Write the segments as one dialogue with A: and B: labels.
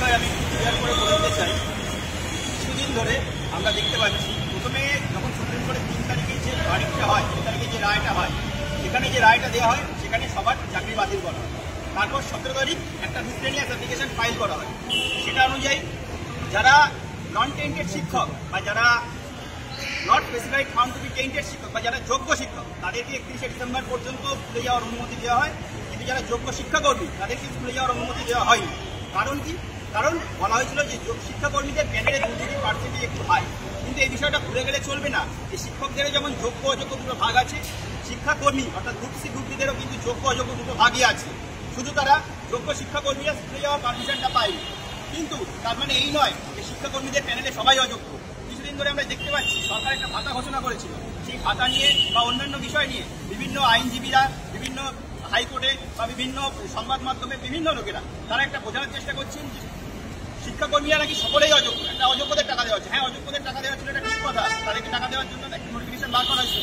A: বিষয় আমি ক্লিয়ার করে বলে দিতে চাই। কিছুদিন ধরে আমরা দেখতে পাচ্ছি, প্রথমে যখন সুপ্রিম কোর্টের 3 তারিখে যে ভার্ডিক্টটা হয়, 3 তারিখে যে রায়টা হয়, সেখানে যে রায়টা দেওয়া হয় সেখানে সবার চাকরি বাতিল করা হয়। তারপর 17 তারিখ একটা মিসলেনিয়াস অ্যাপ্লিকেশন ফাইল করা হয়। সেটা অনুযায়ী যারা নন টেন্টেড শিক্ষক বা যারা not specified found to be tainted শিক্ষক বা যারা যোগ্য শিক্ষক, তাদেরকে 31শে ডিসেম্বর পর্যন্ত স্কুলে যাওয়ার অনুমতি দেওয়া হয়। কিন্তু যারা যোগ্য শিক্ষাকর্মী তাদেরকে স্কুলে যাওয়ার অনুমতি দেওয়া হয়নি। কারণ কি? কারণ বলা হয়েছিল যে শিক্ষাকর্মীদের প্যানেলে দুর্নীতির পার্সেন্টেজ একটু হাই। কিন্তু এই বিষয়টা ভুলে গেলে চলবে না যে শিক্ষকদেরও যেমন যোগ্য অযোগ্য দুটো ভাগ আছে, শিক্ষাকর্মী অর্থাৎ গ্রুপ সি গ্রুপ ডিদেরও কিন্তু যোগ্য অযোগ্য দুটো ভাগই আছে। শুধু তারা যোগ্য শিক্ষাকর্মীরা স্কুলে যাওয়ার পারমিশনটা পায়নি। কিন্তু তার মানে এই নয় যে শিক্ষাকর্মীদের প্যানেলে সবাই অযোগ্য। কিছুদিন ধরে আমরা দেখতে পাচ্ছি সরকার একটা ভাতা ঘোষণা করেছিল। সেই ভাতা নিয়ে বা অন্যান্য বিষয় নিয়ে বিভিন্ন আইনজীবীরা, বিভিন্ন হাইকোর্টে বা বিভিন্ন সংবাদ মাধ্যমে বিভিন্ন লোকেরা তারা একটা বোঝানোর চেষ্টা করছেন যে শিক্ষাকর্মীরা নাকি সকলেই অযোগ্য, একটা অযোগ্যদের টাকা দেওয়া হচ্ছে। হ্যাঁ, অযোগ্যদের টাকা দেওয়া ছিল, এটা ঠিক কথা। তাদেরকে টাকা দেওয়ার জন্য একটা নোটিফিকেশন বার করা হয়েছিল,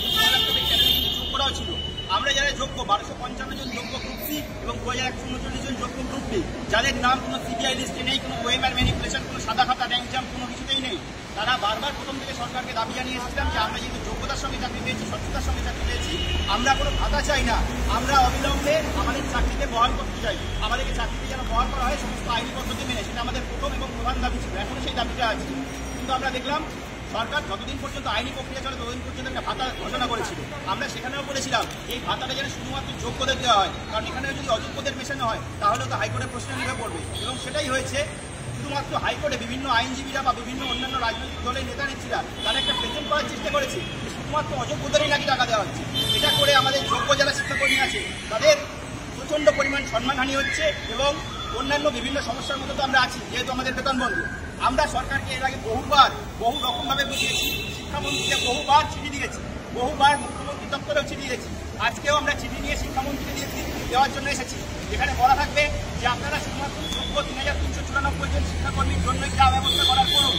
A: কিন্তু যোগ করাও ছিল। আমরা যারা যোগ্য 1255 জন যোগ্য গ্রুপ সি এবং 2139 জন যোগ্য গ্রুপ ডি, যাদের নাম কোনো সিবিআই লিস্টে নেই, কোনো ওএমআর ম্যানিপুলেশন, কোনো সাদা খাতা র্যাঙ্ক জাম্প কোনো কিছুতেই নেই, তারা বারবার প্রথম থেকে সরকারকে দাবি জানিয়ে এসেছিলাম যে আমরা যেহেতু যোগ্যতার সঙ্গে চাকরি পেয়েছি, স্বচ্ছতার সঙ্গে চাকরি পেয়েছি, আমরা কোনো ভাতা চাই না, আমরা অবিলম্বে আমাদের চাকরিতে বহাল করতে চাই। আমাদেরকে চাকরিতে যেন বহাল করা হয় সমস্ত আইনি পদ্ধতি মেনে, সেটা আমাদের প্রথম এবং প্রধান দাবি ছিল। এখনো সেই দাবিটা আছে। কিন্তু আমরা দেখলাম সরকার যতদিন পর্যন্ত আইনি প্রক্রিয়া চলে ততদিন পর্যন্ত একটা ভাতা ঘোষণা করেছিল। আমরা সেখানেও বলেছিলাম এই ভাতাটা যেন শুধুমাত্র যোগ্যদের দেওয়া হয়, কারণ এখানে যদি অযোগ্যদের মেশানো হয় তাহলে তো হাইকোর্টে প্রশ্ন মুখে পড়বে। এবং সেটাই হয়েছে। শুধুমাত্র হাইকোর্টে বিভিন্ন আইনজীবীরা বা বিভিন্ন অন্যান্য রাজনৈতিক দলের নেতা নেত্রীরা তারা একটা প্রেজেন্ট করার চেষ্টা করেছে যে শুধুমাত্র অযোগ্যদেরই নাকি টাকা দেওয়া হচ্ছে। এটা করে আমাদের যোগ্য যারা শিক্ষাকর্মী আছে তাদের প্রচণ্ড পরিমাণ সম্মানহানি হচ্ছে এবং অন্যান্য বিভিন্ন সমস্যার মধ্যে তো আমরা আছি, যেহেতু আমাদের বেতন বন্ধ। আমরা সরকারকে এর আগে বহু রকমভাবে বুঝিয়েছি, শিক্ষামন্ত্রীকে বহুবার চিঠি দিয়েছি, বহুবার মুখ্যমন্ত্রী দপ্তরেও চিঠি দিয়েছি। আজকেও আমরা চিঠি নিয়ে শিক্ষামন্ত্রীকে দেওয়ার জন্য এসেছি, যেখানে বলা থাকবে যে আপনারা শুধুমাত্র যোগ্য 3394 জন শিক্ষাকর্মীর জন্যই যা ব্যবস্থা করার করুন।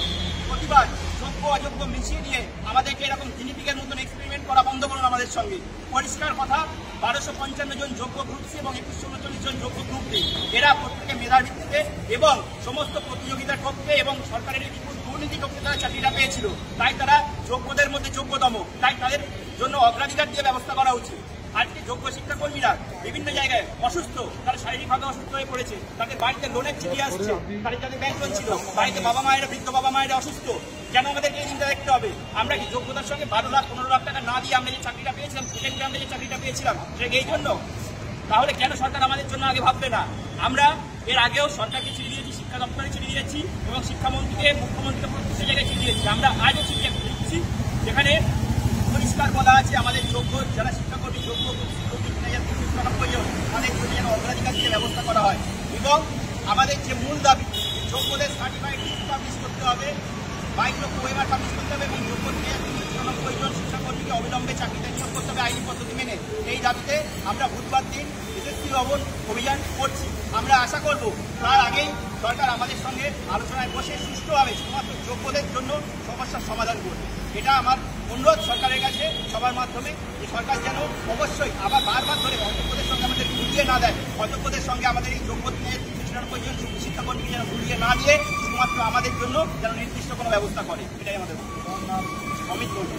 A: প্রতিবার যোগ্য অযোগ্য মিশিয়ে দিয়ে আমাদেরকে এরকম গিনিপিগের মতন এক্সপেরিমেন্ট করা বন্ধ করুন আমাদের সঙ্গে। পরিষ্কার কথা, 1255 জন যোগ্য গ্রুপ সি এবং 2139 জন যোগ্য গ্রুপ ডি, এরা প্রত্যেকে মেধার ভিত্তিতে এবং সমস্ত প্রতিযোগিতার পক্ষে এবং সরকারের বিপুল দুর্নীতি পক্ষে তারা চাকরিটা পেয়েছিল। তাই তারা যোগ্যদের মধ্যে যোগ্যতম, তাই তাদের জন্য অগ্রাধিকার দিয়ে ব্যবস্থা করা উচিত। আজকে যোগ্য শিক্ষাকর্মীরা বিভিন্ন জায়গায় অসুস্থ, তারা শারীরিকভাবে অসুস্থ হয়ে পড়েছে, তাদের বাড়িতে লোনের চিঠি আসছে, তাদের যাদের ব্যাংক লোন ছিল, বাড়িতে বাবা মায়েরা, বৃদ্ধ বাবা মায়েরা অসুস্থ। কেন আমাদেরকে এই চিন্তা দেখতে হবে? আমরা কি যোগ্যতার সঙ্গে 12 লাখ 15 লাখ টাকা না দিয়ে আমরা যে চাকরিটা পেয়েছিলাম, সেকেন্ড আমরা যে চাকরিটা পেয়েছিলাম সেটা এই জন্য? তাহলে কেন সরকার আমাদের জন্য আগে ভাববে না? আমরা এর আগেও সরকারকে চিঠি দিয়েছি, শিক্ষা দপ্তরে চিঠি দিয়েছি এবং শিক্ষামন্ত্রীকে, মুখ্যমন্ত্রীকে প্রত্যেক জায়গায় চিঠি দিয়েছি। আমরা আজও চিঠি দিচ্ছি, যেখানে পরিষ্কার বলা আছে আমাদের যোগ্য যারা শিক্ষাকর্মী, যোগ্য 3394 জন, তাদের জন্য যেন অগ্রাধিকার দিয়ে ব্যবস্থা করা হয়। এবং আমাদের যে মূল দাবি, যোগ্যদের সার্টিফাইড লিস্ট পাবলিশ করতে হবে, 22 লক্ষ ওএমআর পাবলিশ করতে হবে এবং যোগ্য 3394 জন শিক্ষাকর্মীকে অবিলম্বে চাকরিতে নিয়োগ করতে হবে আইনি পদ্ধতি মেনে। এই দাবিতে আমরা বুধবার দিন এসএসসি ভবন অভিযান করছি। আমরা আশা করব তার আগেই সরকার আমাদের সঙ্গে আলোচনায় বসে সুষ্ঠুভাবে শুধুমাত্র যোগ্যদের জন্য সমস্যার সমাধান করবে। এটা আমার অনুরোধ সরকারের কাছে সবার মাধ্যমে, যে সরকার যেন অবশ্যই আবার বারবার ধরে অযোগ্যদের সঙ্গে আমাদের ঘুরিয়ে না দেয়, অযোগ্যদের সঙ্গে আমাদের এই যোগ্য 3394 জন শিক্ষাকর্মীকে যেন ঘুরিয়ে না দিয়ে শুধুমাত্র আমাদের জন্য যেন নির্দিষ্ট কোনো ব্যবস্থা করে। এটাই আমাদের অমিত বলছি।